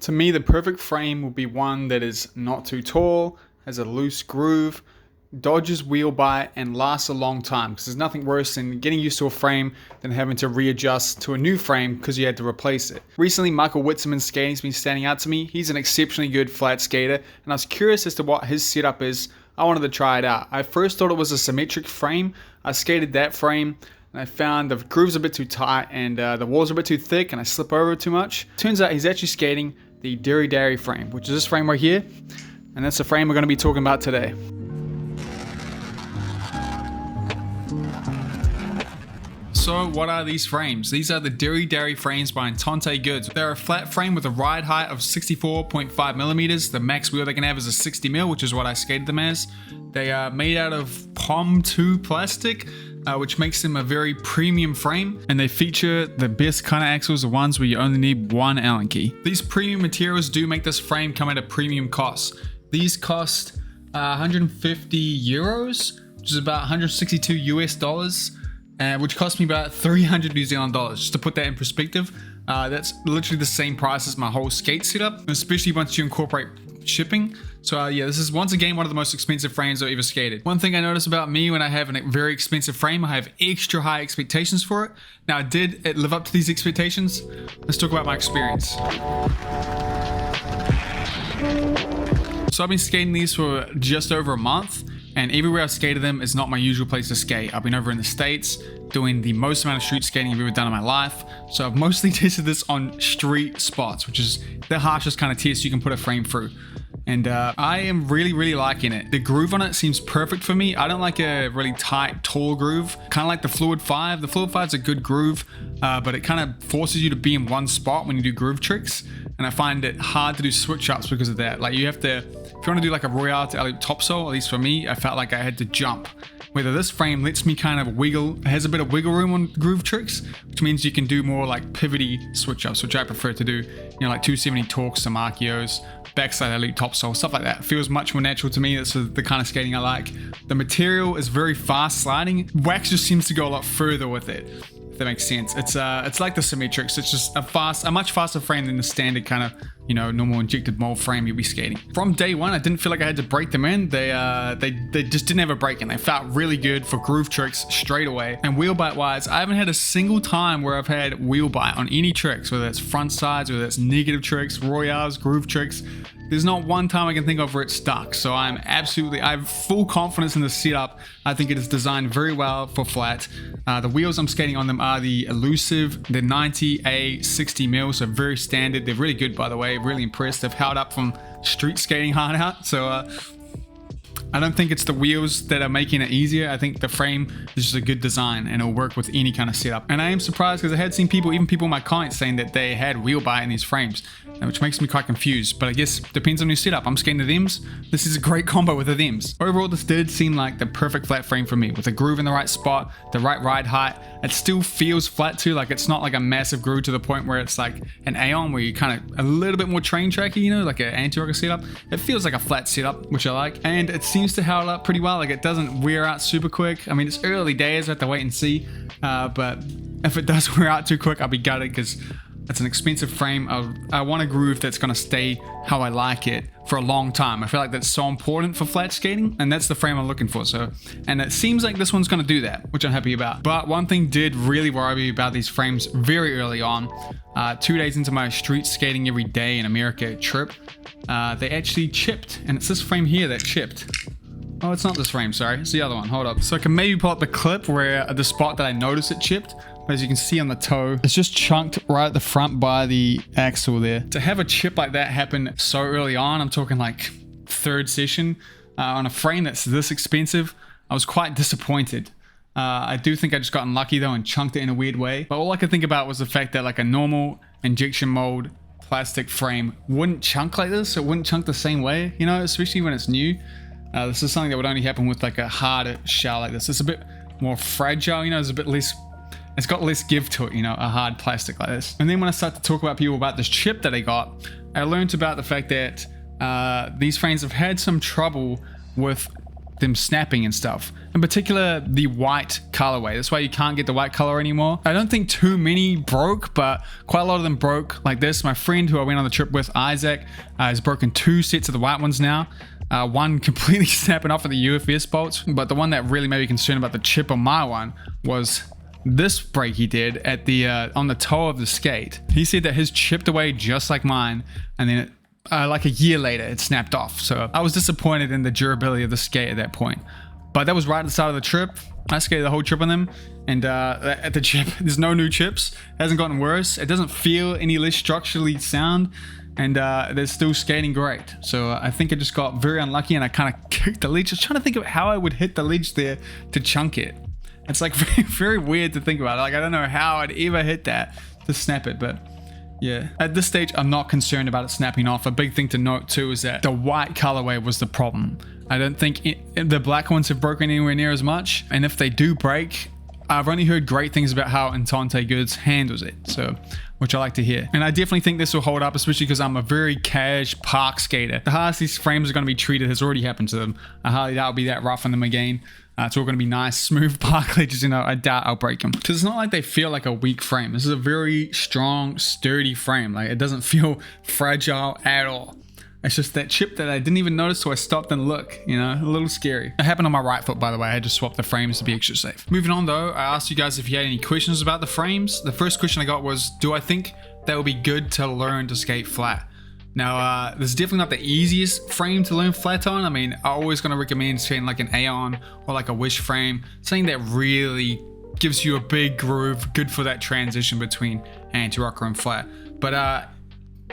To me, the perfect frame will be one that is not too tall, has a loose groove, dodges wheel bite, and lasts a long time, because there's nothing worse than getting used to a frame than having to readjust to a new frame because you had to replace it. Recently, Michael Witzeman's skating has been standing out to me. He's an exceptionally good flat skater, and I was curious as to what his setup is. I wanted to try it out. I first thought it was a symmetric frame. I skated that frame, and I found the groove's a bit too tight and the walls are a bit too thick, and I slip over too much. Turns out he's actually skating the Diridari frame, which is this frame right here, and that's the frame we're going to be talking about today. So what are these frames? These are the Diridari frames by Entente Goods. They're a flat frame with a ride height of 64.5 millimeters. The max wheel they can have is a 60 mil, which is what I skated them as. They are made out of POM 2 plastic, which makes them a very premium frame, and they feature the best kind of axles, the ones where you only need one Allen key. These premium materials do make this frame come at a premium cost. These cost 150 euros, which is about 162 US dollars. Which cost me about 300 New Zealand dollars. Just to put that in perspective, that's literally the same price as my whole skate setup, especially once you incorporate shipping. So yeah, this is once again one of the most expensive frames I've ever skated. One thing I notice about me when I have a very expensive frame, I have extra high expectations for it. Now, did it live up to these expectations? Let's talk about my experience. So I've been skating these for just over a month, and everywhere I've skated them is not my usual place to skate. I've been over in the States doing the most amount of street skating I've ever done in my life. So I've mostly tested this on street spots, which is the harshest kind of test you can put a frame through. And I am really liking it. The groove on it seems perfect for me. I don't like a really tight, tall groove. Kind of like the Fluid 5. The Fluid 5 is a good groove, but it kind of forces you to be in one spot when you do groove tricks. And I find it hard to do switch ups because of that. Like, you have to, if you want to do like a Royale to alley topsail, at least for me, I felt like I had to jump. Whether this frame lets me kind of wiggle, has a bit of wiggle room on groove tricks, which means you can do more like pivoty switch ups, which I prefer to do, you know, like 270 torques to Marchios, backside elite topsail, stuff like that. It feels much more natural to me. That's the kind of skating I like. The material is very fast sliding. Wax just seems to go a lot further with it, if that makes sense. It's like the symmetrics. It's just a much faster frame than the standard kind of, you know, normal injected mold frame you'll be skating. From day one, I didn't feel like I had to break them in. They just didn't have a break in. They felt really good for groove tricks straight away. And wheel bite wise, I haven't had a single time where I've had wheel bite on any tricks, whether it's front sides, whether it's negative tricks, royales, groove tricks. There's not one time I can think of where it's stuck. So I have full confidence in the setup. I think it is designed very well for flat. The wheels I'm skating on them are the Elusive, the 90A 60 mil, so very standard. They're really good, by the way. Really impressed. They've held up from street skating hard out. So I don't think it's the wheels that are making it easier. I think the frame is just a good design and it'll work with any kind of setup. And I am surprised because I had seen people, even people in my comments, saying that they had wheel bite in these frames, which makes me quite confused. But I guess depends on your setup. I'm skating the thems. This is a great combo with the thems. Overall, this did seem like the perfect flat frame for me, with a groove in the right spot, the right ride height. It still feels flat too. Like, it's not like a massive groove to the point where it's like an Aeon where you kind of a little bit more train tracky, you know, like an anti-rocker setup. It feels like a flat setup, which I like. And it seems to hold up pretty well. Like, it doesn't wear out super quick. I mean, it's early days, I have to wait and see, but if it does wear out too quick, I'll be gutted because it's an expensive frame. I want a groove that's going to stay how I like it for a long time. I feel like that's so important for flat skating, and that's the frame I'm looking for. So, and it seems like this one's going to do that, which I'm happy about. But one thing did really worry me about these frames very early on. 2 days into my street skating every day in America trip, they actually chipped, and it's this frame here that chipped. Oh, it's not this frame, sorry. It's the other one. Hold up. So I can maybe pull up the clip where the spot that I noticed it chipped. But as you can see on the toe, it's just chunked right at the front by the axle there. To have a chip like that happen so early on, I'm talking like third session, on a frame that's this expensive, I was quite disappointed. I do think I just got unlucky though and chunked it in a weird way. But all I could think about was the fact that like a normal injection mold plastic frame wouldn't chunk like this. It wouldn't chunk the same way, you know, especially when it's new. This is something that would only happen with like a harder shell like this. It's a bit more fragile, you know, there's a bit less, it's got less give to it, you know, a hard plastic like this. And then when I start to talk about people about this chip that I got, I learned about the fact that these frames have had some trouble with them snapping and stuff. In particular, the white colorway. That's why you can't get the white color anymore. I don't think too many broke, but quite a lot of them broke like this. My friend who I went on the trip with, Isaac, has broken 2 sets of the white ones now. One completely snapping off at the UFS bolts, but the one that really made me concerned about the chip on my one was this break he did at the on the toe of the skate. He said that his chipped away just like mine, and then like a year later it snapped off. So I was disappointed in the durability of the skate at that point, but that was right at the start of the trip. I skated the whole trip on them, and at the chip there's no new chips. It hasn't gotten worse. It doesn't feel any less structurally sound, and they're still skating great. So I think I just got very unlucky and I kind of kicked the ledge. I was trying to think of how I would hit the ledge there to chunk it. It's like very, very weird to think about. Like, I don't know how I'd ever hit that to snap it, but yeah. At this stage, I'm not concerned about it snapping off. A big thing to note too is that the white colorway was the problem. I don't think the black ones have broken anywhere near as much. And if they do break, I've only heard great things about how Entente Goods handles it. So, which I like to hear. And I definitely think this will hold up, especially because I'm a very cash park skater. The hardest these frames are going to be treated has already happened to them. I highly doubt I'll be that rough on them again. It's all going to be nice, smooth park ledges, you know. I doubt I'll break them. Because it's not like they feel like a weak frame. This is a very strong, sturdy frame. Like, it doesn't feel fragile at all. It's just that chip that I didn't even notice, so I stopped and looked, you know, a little scary. It happened on my right foot, by the way. I had to swap the frames to be extra safe. Moving on though, I asked you guys if you had any questions about the frames. The first question I got was, do I think that would be good to learn to skate flat? Now, this is definitely not the easiest frame to learn flat on. I mean, I'm always going to recommend skating like an Aeon or like a Wish frame, something that really gives you a big groove, good for that transition between anti-rocker and flat. But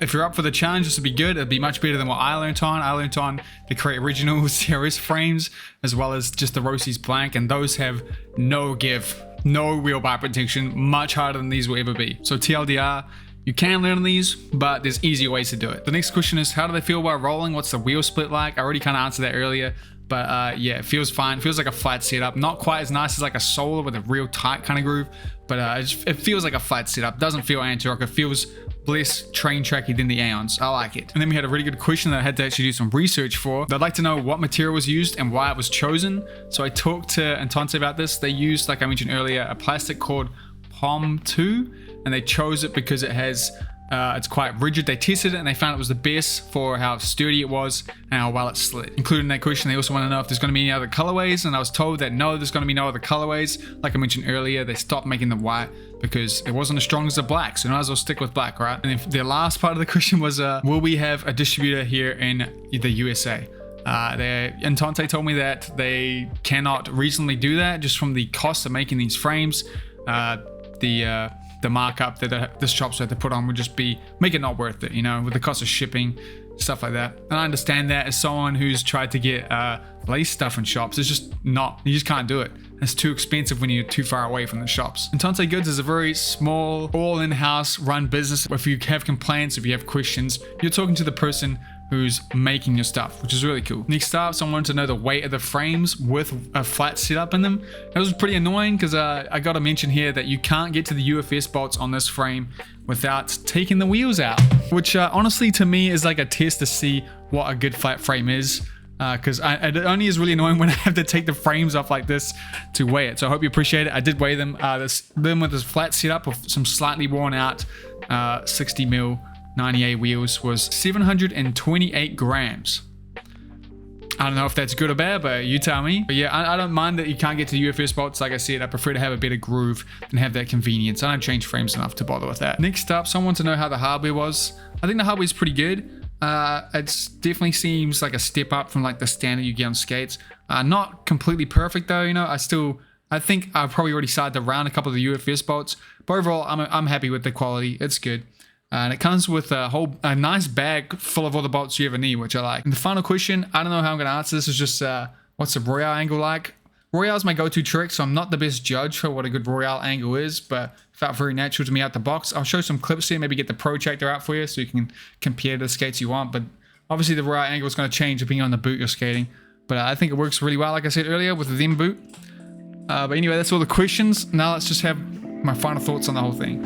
if you're up for the challenge, this would be good. It'd be much better than what I learned on. I learned on the Create Original CRS frames, as well as just the Rossi's Blank, and those have no give, no wheel bar protection, much harder than these will ever be. So TLDR, you can learn these, but there's easier ways to do it. The next question is, how do they feel while rolling? What's the wheel split like? I already kind of answered that earlier, but yeah, it feels fine. It feels like a flat setup. Not quite as nice as like a Solar with a real tight kind of groove, but it feels like a flat setup. Doesn't feel anti-rock. It feels less train tracky than the Aeons. I like it. And then we had a really good question that I had to actually do some research for. They'd like to know what material was used and why it was chosen. So I talked to Entente about this. They used, like I mentioned earlier, a plastic called POM 2, and they chose it because it has it's quite rigid. They tested it and they found it was the best for how sturdy it was and how well it slid. Included in that question, they also want to know if there's going to be any other colorways, and I was told that no, there's going to be no other colorways. Like I mentioned earlier, they stopped making the white because it wasn't as strong as the black, so might as well stick with black, right? And then the last part of the question was, will we have a distributor here in the USA? Entente told me that they cannot reasonably do that just from the cost of making these frames. The markup that the shops had to put on would just make it not worth it, you know, with the cost of shipping, stuff like that. And I understand that as someone who's tried to get lace stuff in shops. It's just not, you just can't do it. It's too expensive when you're too far away from the shops. Entente Goods is a very small, all in-house run business. If you have complaints, if you have questions, you're talking to the person who's making your stuff, which is really cool. Next up, someone wanted to know the weight of the frames with a flat setup in them. It was pretty annoying because I got to mention here that you can't get to the UFS bolts on this frame without taking the wheels out, which honestly to me is like a test to see what a good flat frame is. Because it only is really annoying when I have to take the frames off like this to weigh it. So I hope you appreciate it. I did weigh them. Them with this flat setup with some slightly worn out 60 mil 98 wheels was 728 grams. I don't know if that's good or bad, but you tell me. But yeah, I don't mind that you can't get to the UFS bolts. Like I said, I prefer to have a better groove than have that convenience. I don't change frames enough to bother with that. Next up, someone wants to know how the hardware was. I think the hardware is pretty good. It definitely seems like a step up from like the standard you get on skates. Not completely perfect though, you know. I think I've probably already started to round a couple of the UFS bolts, but overall I'm happy with the quality. It's good. And it comes with a nice bag full of all the bolts you ever need, which I like. And the final question, I don't know how I'm going to answer this, is just what's the Royale angle like? Royale is my go-to trick, so I'm not the best judge for what a good Royale angle is, but it felt very natural to me out the box. I'll show some clips here, maybe get the protractor out for you so you can compare the skates you want. But obviously the Royale angle is going to change depending on the boot you're skating. But I think it works really well, like I said earlier, with the them boot. But anyway, that's all the questions. Now let's just have my final thoughts on the whole thing.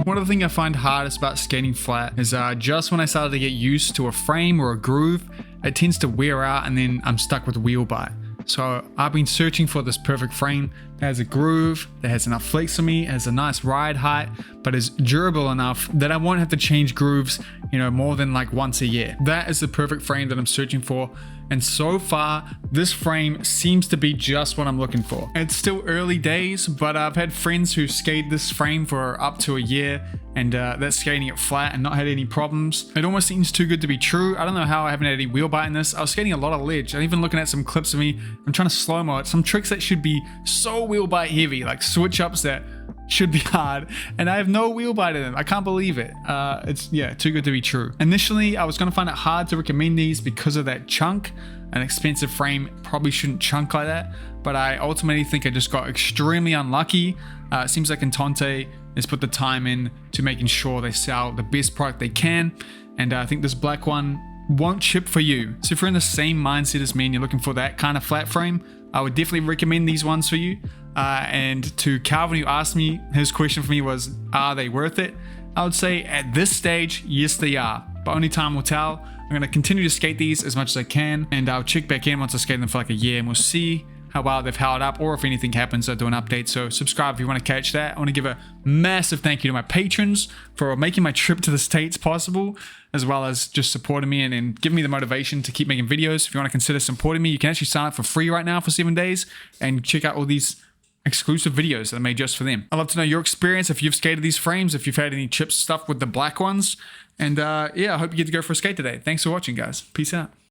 One of the things I find hardest about skating flat is just when I started to get used to a frame or a groove, it tends to wear out and then I'm stuck with wheel bite. So I've been searching for this perfect frame that has a groove, that has enough flex for me, has a nice ride height, but is durable enough that I won't have to change grooves, more than like once a year. That is the perfect frame that I'm searching for. And so far, this frame seems to be just what I'm looking for. It's still early days, but I've had friends who skate this frame for up to a year and that's skating it flat and not had any problems. It almost seems too good to be true. I don't know how I haven't had any wheel bite in this. I was skating a lot of ledge. I'm even looking at some clips of me. I'm trying to slow-mo it. Some tricks that should be so wheel bite heavy, like switch ups that should be hard, and I have no wheel bite in them. I can't believe it. It's too good to be true. Initially, I was gonna find it hard to recommend these because of that chunk. An expensive frame probably shouldn't chunk like that, but I ultimately think I just got extremely unlucky. It seems like Entente has put the time in to making sure they sell the best product they can, and I think this black one won't chip for you. So if you're in the same mindset as me and you're looking for that kind of flat frame, I would definitely recommend these ones for you. And to Calvin, who asked me, his question for me was, are they worth it? I would say at this stage, yes they are, but only time will tell. I'm going to continue to skate these as much as I can, and I'll check back in once I skate them for like a year and we'll see how well they've held up, or if anything happens, I'll do an update. So subscribe if you want to catch that. I want to give a massive thank you to my patrons for making my trip to the States possible, as well as just supporting me and giving me the motivation to keep making videos. If you want to consider supporting me, you can actually sign up for free right now for 7 days and check out all these exclusive videos that I made just for them. I'd love to know your experience, if you've skated these frames, if you've had any chips stuff with the black ones. And yeah, I hope you get to go for a skate today. Thanks for watching, guys. Peace out.